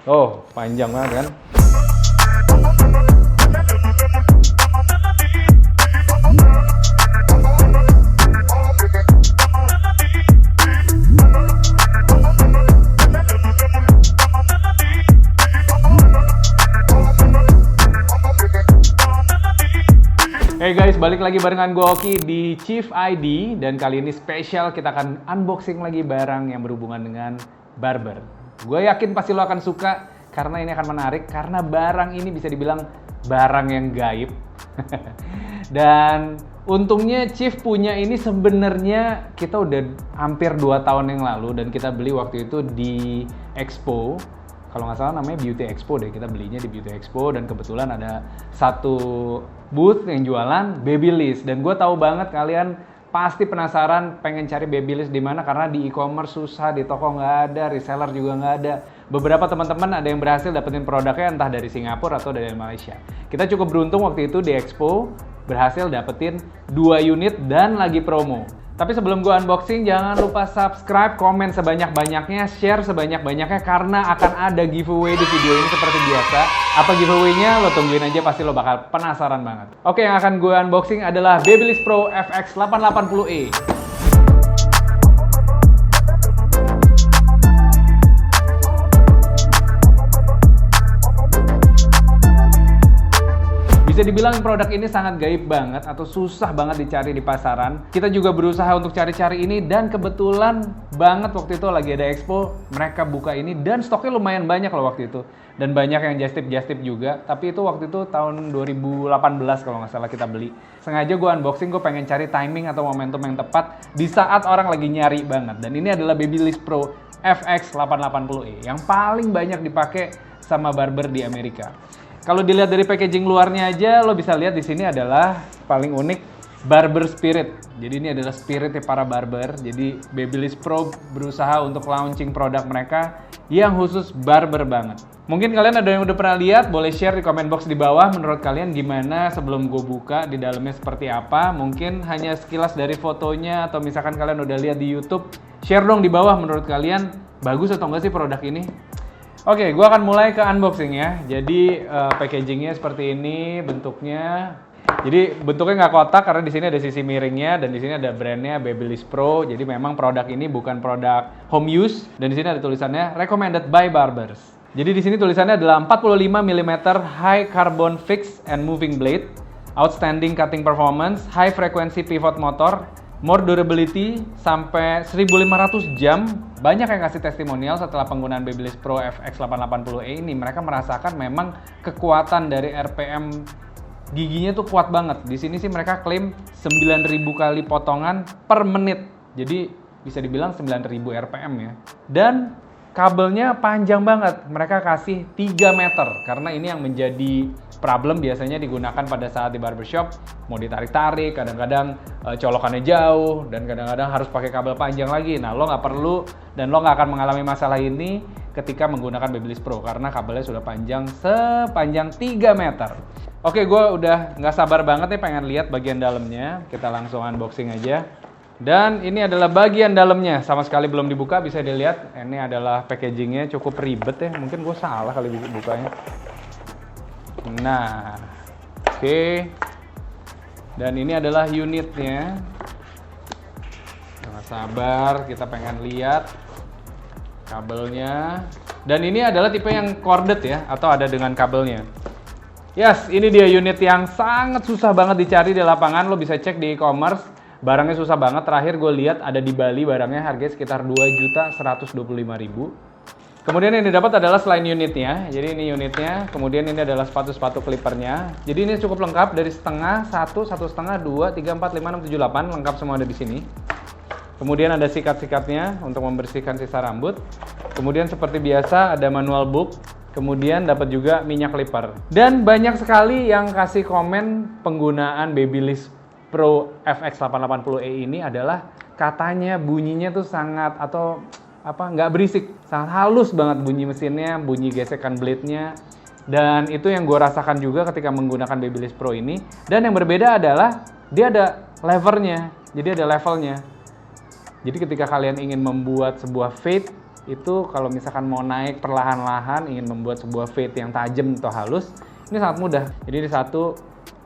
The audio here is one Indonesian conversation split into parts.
Oh, panjang banget kan? Hey guys, balik lagi barengan gue Oki di Chief ID. Dan kali ini spesial kita akan unboxing lagi barang yang berhubungan dengan barber. Gue yakin pasti lo akan suka karena ini akan menarik. Karena barang ini bisa dibilang barang yang gaib. Dan untungnya Chief punya ini sebenarnya kita udah hampir 2 tahun yang lalu. Dan kita beli waktu itu di Expo. Kalau nggak salah namanya Beauty Expo deh, kita belinya di Beauty Expo dan kebetulan ada satu booth yang jualan Babyliss. Dan gue tahu banget kalian pasti penasaran pengen cari Babyliss di mana karena di e-commerce susah, di toko nggak ada, reseller juga nggak ada. Beberapa teman-teman ada yang berhasil dapetin produknya entah dari Singapura atau dari Malaysia. Kita cukup beruntung waktu itu di Expo berhasil dapetin 2 unit dan lagi promo. Tapi sebelum gue unboxing, jangan lupa subscribe, komen sebanyak-banyaknya, share sebanyak-banyaknya karena akan ada giveaway di video ini seperti biasa. Apa giveaway-nya? Lo tungguin aja, pasti lo bakal penasaran banget. Oke, yang akan gue unboxing adalah Babyliss Pro FX 880E. Bisa dibilang produk ini sangat gaib banget atau susah banget dicari di pasaran. Kita juga berusaha untuk cari-cari ini dan kebetulan banget waktu itu lagi ada expo, mereka buka ini dan stoknya lumayan banyak loh waktu itu. Dan banyak yang just tip juga, tapi itu waktu itu tahun 2018 kalau nggak salah kita beli. Sengaja gue unboxing, gue pengen cari timing atau momentum yang tepat di saat orang lagi nyari banget. Dan ini adalah Babyliss Pro FX 880E yang paling banyak dipakai sama barber di Amerika. Kalau dilihat dari packaging luarnya aja, lo bisa lihat di sini adalah paling unik barber spirit. Jadi ini adalah spiritnya para barber. Jadi Babyliss Pro berusaha untuk launching produk mereka yang khusus barber banget. Mungkin kalian ada yang udah pernah lihat, boleh share di comment box di bawah. Menurut kalian gimana sebelum gue buka di dalamnya seperti apa? Mungkin hanya sekilas dari fotonya atau misalkan kalian udah lihat di YouTube. Share dong di bawah menurut kalian bagus atau enggak sih produk ini? Oke, gue akan mulai ke unboxing ya. Jadi packagingnya seperti ini bentuknya. Jadi bentuknya nggak kotak karena di sini ada sisi miringnya dan di sini ada brandnya Babyliss Pro. Jadi memang produk ini bukan produk home use dan di sini ada tulisannya recommended by barbers. Jadi di sini tulisannya adalah 45 mm high carbon fixed and moving blade, outstanding cutting performance, high frequency pivot motor, more durability sampai 1500 jam. Banyak yang kasih testimonial setelah penggunaan Babyliss Pro FX 880E ini. Mereka merasakan memang kekuatan dari RPM giginya tuh kuat banget. Di sini sih mereka klaim 9000 kali potongan per menit. Jadi bisa dibilang 9000 RPM ya. Dan kabelnya panjang banget. Mereka kasih 3 meter karena ini yang menjadi problem biasanya digunakan pada saat di barbershop. Mau ditarik-tarik, kadang-kadang colokannya jauh dan kadang-kadang harus pakai kabel panjang lagi. Nah, lo nggak perlu dan lo nggak akan mengalami masalah ini ketika menggunakan Babyliss Pro karena kabelnya sudah panjang sepanjang 3 meter. Oke, gue udah nggak sabar banget nih pengen lihat bagian dalamnya. Kita langsung unboxing aja. Dan ini adalah bagian dalamnya, sama sekali belum dibuka, bisa dilihat. Ini adalah packagingnya cukup ribet ya, mungkin gue salah kali bukanya. Nah, oke. Dan ini adalah unitnya. Jangan sabar, kita pengen lihat kabelnya. Dan ini adalah tipe yang corded ya, atau ada dengan kabelnya. Yes, ini dia unit yang sangat susah banget dicari di lapangan. Lo bisa cek di e-commerce. Barangnya susah banget, terakhir gue lihat ada di Bali barangnya harganya sekitar 2.125.000. Kemudian yang didapat adalah selain unitnya, jadi ini unitnya, kemudian ini adalah sepatu-sepatu clippernya. Jadi ini cukup lengkap dari setengah, 1, 1,5, 2, 3, 4, 5, 6, 7, 8, lengkap semua ada di sini. Kemudian ada sikat-sikatnya untuk membersihkan sisa rambut. Kemudian seperti biasa ada manual book. Kemudian dapat juga minyak clipper. Dan banyak sekali yang kasih komen penggunaan Babyliss Pro FX 880E ini adalah katanya bunyinya tuh sangat atau nggak berisik, sangat halus banget bunyi mesinnya, bunyi gesekan blade-nya. Dan itu yang gue rasakan juga ketika menggunakan Babyliss Pro ini. Dan yang berbeda adalah dia ada levernya, jadi ada levelnya. Jadi ketika kalian ingin membuat sebuah fade, itu kalau misalkan mau naik perlahan-lahan, ingin membuat sebuah fade yang tajam atau halus, ini sangat mudah. Jadi ini 1,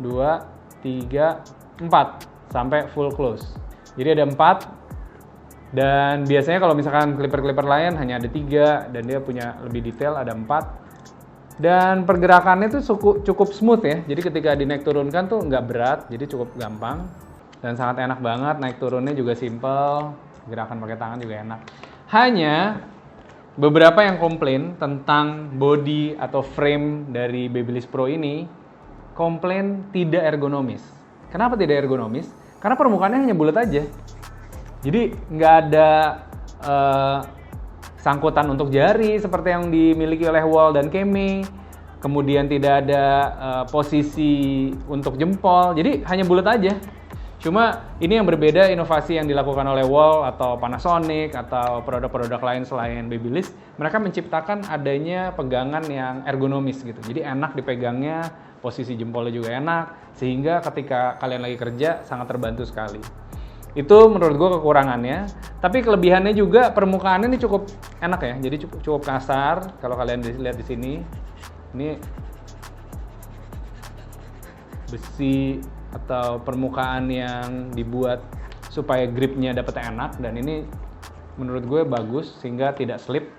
2, 3, 4 sampai full close. Jadi ada 4. Dan biasanya kalau misalkan clipper-clipper lain hanya ada 3 dan dia punya lebih detail ada 4. Dan pergerakannya tuh cukup smooth ya. Jadi ketika dinaik turunkan tuh nggak berat, jadi cukup gampang dan sangat enak banget. Naik turunnya juga simple, gerakan pakai tangan juga enak. Hanya beberapa yang komplain tentang body atau frame dari Babyliss Pro ini, komplain tidak ergonomis. Kenapa tidak ergonomis? Karena permukaannya hanya bulat aja. Jadi nggak ada sangkutan untuk jari seperti yang dimiliki oleh Wall dan Keme. Kemudian tidak ada posisi untuk jempol. Jadi hanya bulat aja. Cuma ini yang berbeda inovasi yang dilakukan oleh Wall atau Panasonic atau produk-produk lain selain Babyliss. Mereka menciptakan adanya pegangan yang ergonomis gitu. Jadi enak dipegangnya, posisi jempolnya juga enak. Sehingga ketika kalian lagi kerja sangat terbantu sekali. Itu menurut gue kekurangannya, tapi kelebihannya juga permukaannya ini cukup enak ya, jadi cukup kasar. Kalau kalian lihat di sini, ini besi atau permukaan yang dibuat supaya gripnya dapat enak, dan ini menurut gue bagus sehingga tidak slip.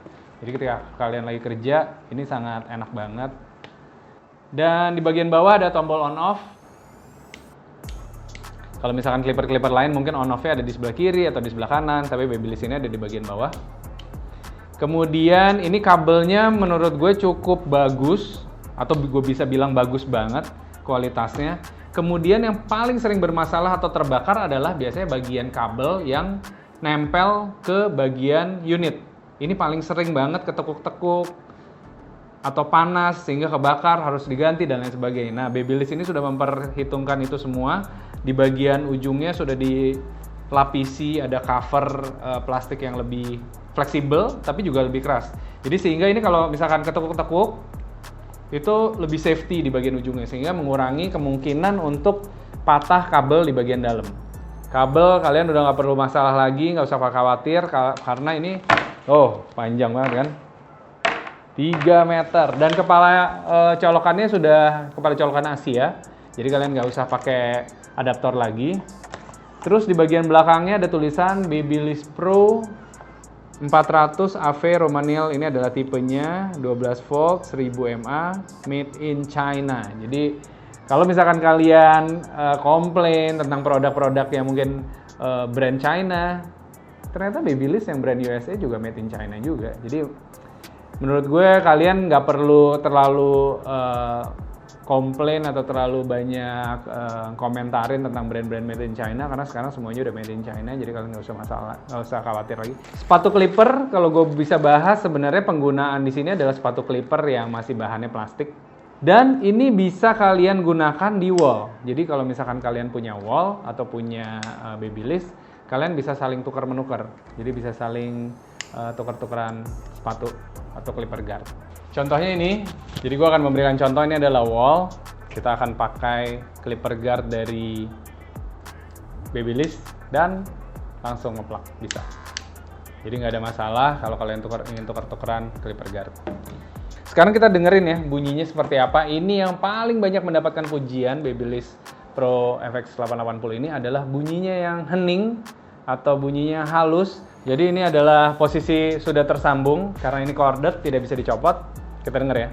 Jadi ketika kalian lagi kerja, ini sangat enak banget. Dan di bagian bawah ada tombol on off. Kalau misalkan clipper-clipper lain mungkin on-off-nya ada di sebelah kiri atau di sebelah kanan, tapi Babyliss ini ada di bagian bawah. Kemudian ini kabelnya menurut gue cukup bagus, atau gue bisa bilang bagus banget kualitasnya. Kemudian yang paling sering bermasalah atau terbakar adalah biasanya bagian kabel yang nempel ke bagian unit. Ini paling sering banget ketekuk-tekuk atau panas sehingga kebakar, harus diganti dan lain sebagainya. Nah, Babyliss ini sudah memperhitungkan itu semua. Di bagian ujungnya sudah dilapisi ada cover plastik yang lebih fleksibel tapi juga lebih keras. Jadi sehingga ini kalau misalkan ketekuk-tekuk itu lebih safety di bagian ujungnya, sehingga mengurangi kemungkinan untuk patah kabel di bagian dalam. Kabel kalian udah nggak perlu masalah lagi, nggak usah khawatir karena ini panjang banget kan, 3 meter, dan kepala colokannya sudah kepala colokan Asia, jadi kalian nggak usah pakai adaptor lagi. Terus di bagian belakangnya ada tulisan Babyliss Pro 400 AV Romanil. Ini adalah tipenya 12 volt 1000 mAh made in China. Jadi kalau misalkan kalian komplain tentang produk-produk yang mungkin brand China, ternyata Babyliss yang brand USA juga made in China juga. Jadi menurut gue kalian nggak perlu terlalu komplain atau terlalu banyak komentarin tentang brand-brand made in China, karena sekarang semuanya udah made in China, jadi kalian nggak usah khawatir lagi. Sepatu clipper, kalau gue bisa bahas, sebenarnya penggunaan di sini adalah sepatu clipper yang masih bahannya plastik, dan ini bisa kalian gunakan di Wall. Jadi kalau misalkan kalian punya Wall atau punya Babyliss, kalian bisa saling tukar-menukar, jadi bisa saling tukar-tukaran sepatu atau clipper guard. Contohnya ini, jadi gue akan memberikan contoh. Ini adalah Wall, kita akan pakai clipper guard dari Babyliss dan langsung ngeplak, bisa. Jadi nggak ada masalah kalau kalian ingin tukar-tukaran clipper guard. Sekarang kita dengerin ya bunyinya seperti apa. Ini yang paling banyak mendapatkan pujian Babyliss Pro FX 880 ini adalah bunyinya yang hening atau bunyinya halus. Jadi ini adalah posisi sudah tersambung, karena ini corded, tidak bisa dicopot. Kita denger ya.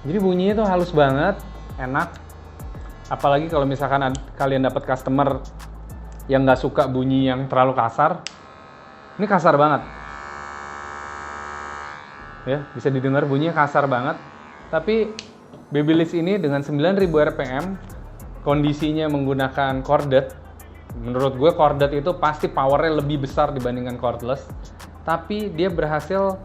Jadi bunyinya tuh halus banget, enak. Apalagi kalau misalkan kalian dapat customer yang nggak suka bunyi yang terlalu kasar. Ini kasar banget. Ya, bisa didengar bunyinya kasar banget. Tapi Babyliss ini dengan 9000 rpm, kondisinya menggunakan corded. Menurut gue corded itu pasti powernya lebih besar dibandingkan cordless. Tapi dia berhasil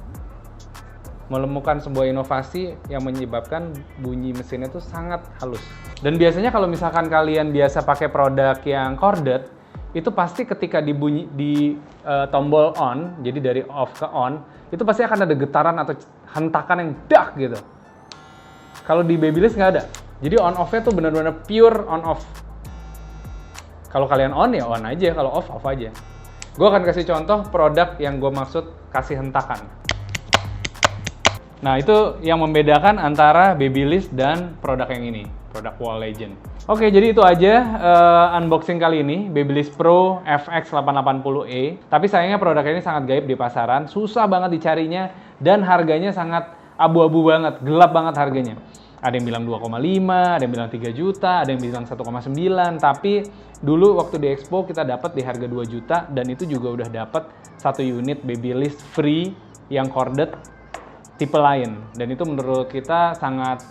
menemukan sebuah inovasi yang menyebabkan bunyi mesinnya itu sangat halus. Dan biasanya kalau misalkan kalian biasa pakai produk yang corded, itu pasti ketika di tombol on, jadi dari off ke on, itu pasti akan ada getaran atau hentakan yang dak gitu. Kalau di Babyliss nggak ada. Jadi on off-nya tuh benar-benar pure on off. Kalau kalian on ya on aja, kalau off off aja. Gue akan kasih contoh produk yang gue maksud kasih hentakan. Nah, itu yang membedakan antara Babyliss dan produk yang ini, produk Wall Legend. Oke, jadi itu aja unboxing kali ini, Babyliss Pro FX 880E. Tapi sayangnya produk ini sangat gaib di pasaran, susah banget dicarinya, dan harganya sangat abu-abu banget, gelap banget harganya. Ada yang bilang 2,5, ada yang bilang 3 juta, ada yang bilang 1,9, tapi dulu waktu di Expo kita dapat di harga 2 juta, dan itu juga udah dapat 1 unit Babyliss free yang corded tipe lain, dan itu menurut kita sangat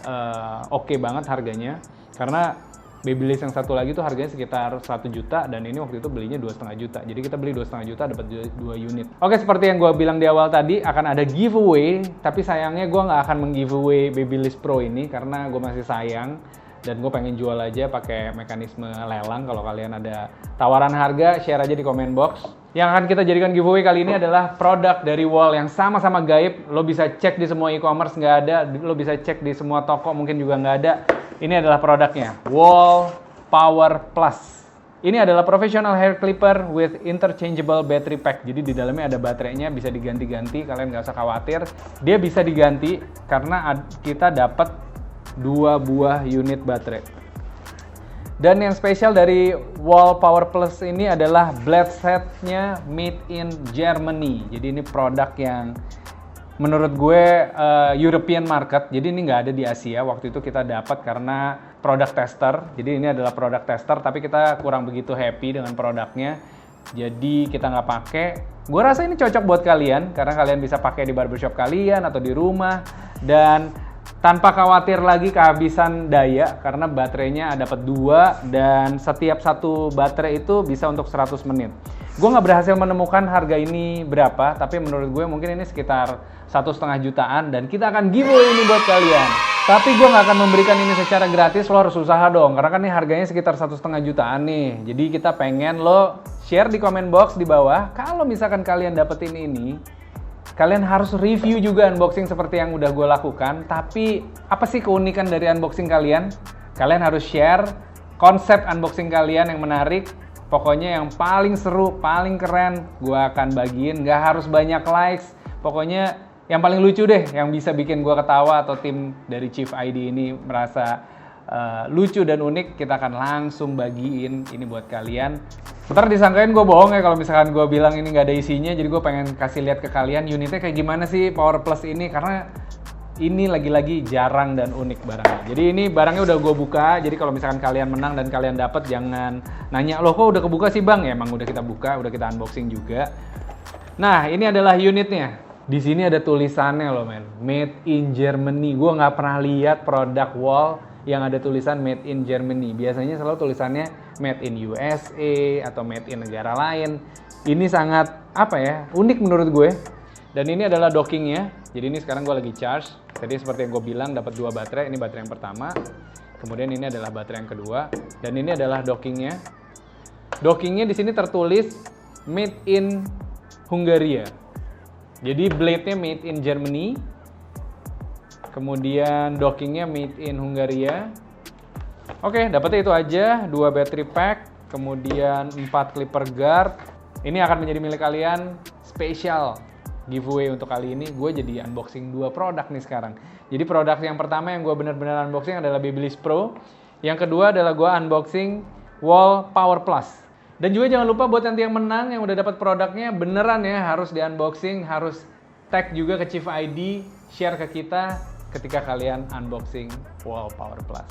oke banget harganya, karena Babyliss yang satu lagi tuh harganya sekitar 1 juta, dan ini waktu itu belinya 2,5 juta. Jadi kita beli 2,5 juta dapat 2 unit. Oke, seperti yang gue bilang di awal tadi, akan ada giveaway, tapi sayangnya gue nggak akan meng-giveaway Babyliss Pro ini karena gue masih sayang, dan gue pengen jual aja pakai mekanisme lelang. Kalau kalian ada tawaran harga, share aja di comment box. Yang akan kita jadikan giveaway kali ini adalah produk dari Wall yang sama-sama gaib. Lo bisa cek di semua e-commerce, nggak ada. Lo bisa cek di semua toko, mungkin juga nggak ada. Ini adalah produknya, Wall Power Plus. Ini adalah professional hair clipper with interchangeable battery pack. Jadi di dalamnya ada baterainya, bisa diganti-ganti, kalian nggak usah khawatir. Dia bisa diganti karena kita dapat 2 buah unit baterai. Dan yang spesial dari Wall Power Plus ini adalah blade setnya made in Germany. Jadi ini produk yang menurut gue European market, jadi ini nggak ada di Asia. Waktu itu kita dapat karena produk tester. Jadi ini adalah produk tester, tapi kita kurang begitu happy dengan produknya. Jadi kita nggak pakai. Gue rasa ini cocok buat kalian, karena kalian bisa pakai di barbershop kalian atau di rumah. Dan tanpa khawatir lagi kehabisan daya, karena baterainya dapat 2, dan setiap satu baterai itu bisa untuk 100 menit. Gue nggak berhasil menemukan harga ini berapa, tapi menurut gue mungkin ini sekitar 1,5 jutaan, dan kita akan giveaway ini buat kalian. Tapi gue nggak akan memberikan ini secara gratis, lo harus usaha dong, karena kan ini harganya sekitar 1,5 jutaan nih. Jadi kita pengen lo share di comment box di bawah, kalau misalkan kalian dapetin ini, kalian harus review juga unboxing seperti yang udah gue lakukan. Tapi apa sih keunikan dari unboxing kalian? Kalian harus share konsep unboxing kalian yang menarik. Pokoknya yang paling seru, paling keren, gue akan bagiin. Gak harus banyak likes. Pokoknya yang paling lucu deh, yang bisa bikin gue ketawa atau tim dari Chief ID ini merasa lucu dan unik, kita akan langsung bagiin ini buat kalian. Ntar disangkain gue bohong ya kalau misalkan gue bilang ini nggak ada isinya. Jadi gue pengen kasih lihat ke kalian unitnya kayak gimana sih Power Plus ini, karena ini lagi-lagi jarang dan unik barangnya. Jadi ini barangnya udah gue buka, jadi kalau misalkan kalian menang dan kalian dapat, jangan nanya, loh kok udah kebuka sih bang? Ya emang udah kita buka, udah kita unboxing juga. Nah, ini adalah unitnya. Di sini ada tulisannya loh men, made in Germany. Gue nggak pernah lihat produk Wall yang ada tulisan made in Germany. Biasanya selalu tulisannya made in USA atau made in negara lain. Ini sangat unik menurut gue. Dan ini adalah dockingnya. Jadi ini sekarang gue lagi charge. Jadi seperti yang gue bilang, dapat 2 baterai. Ini baterai yang pertama. Kemudian ini adalah baterai yang kedua. Dan ini adalah dockingnya. Dockingnya di sini tertulis made in Hungaria. Jadi blade-nya made in Germany. Kemudian dockingnya made in Hungaria. Oke, dapatnya itu aja. 2 battery pack. Kemudian 4 clipper guard. Ini akan menjadi milik kalian. Spesial giveaway untuk kali ini. Gue jadi unboxing 2 produk nih sekarang. Jadi produk yang pertama yang gue benar-benar unboxing adalah Babyliss Pro. Yang kedua adalah gue unboxing Wall Power Plus. Dan juga jangan lupa buat nanti yang menang, yang udah dapat produknya, beneran ya harus di unboxing, harus tag juga ke Chief ID, share ke kita ketika kalian unboxing Wall Power Plus.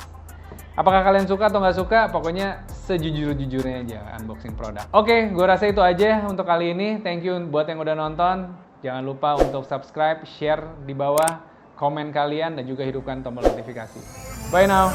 Apakah kalian suka atau nggak suka? Pokoknya sejujur-jujurnya aja unboxing produk. Oke, gue rasa itu aja untuk kali ini. Thank you buat yang udah nonton. Jangan lupa untuk subscribe, share di bawah, komen kalian, dan juga hidupkan tombol notifikasi. Bye now!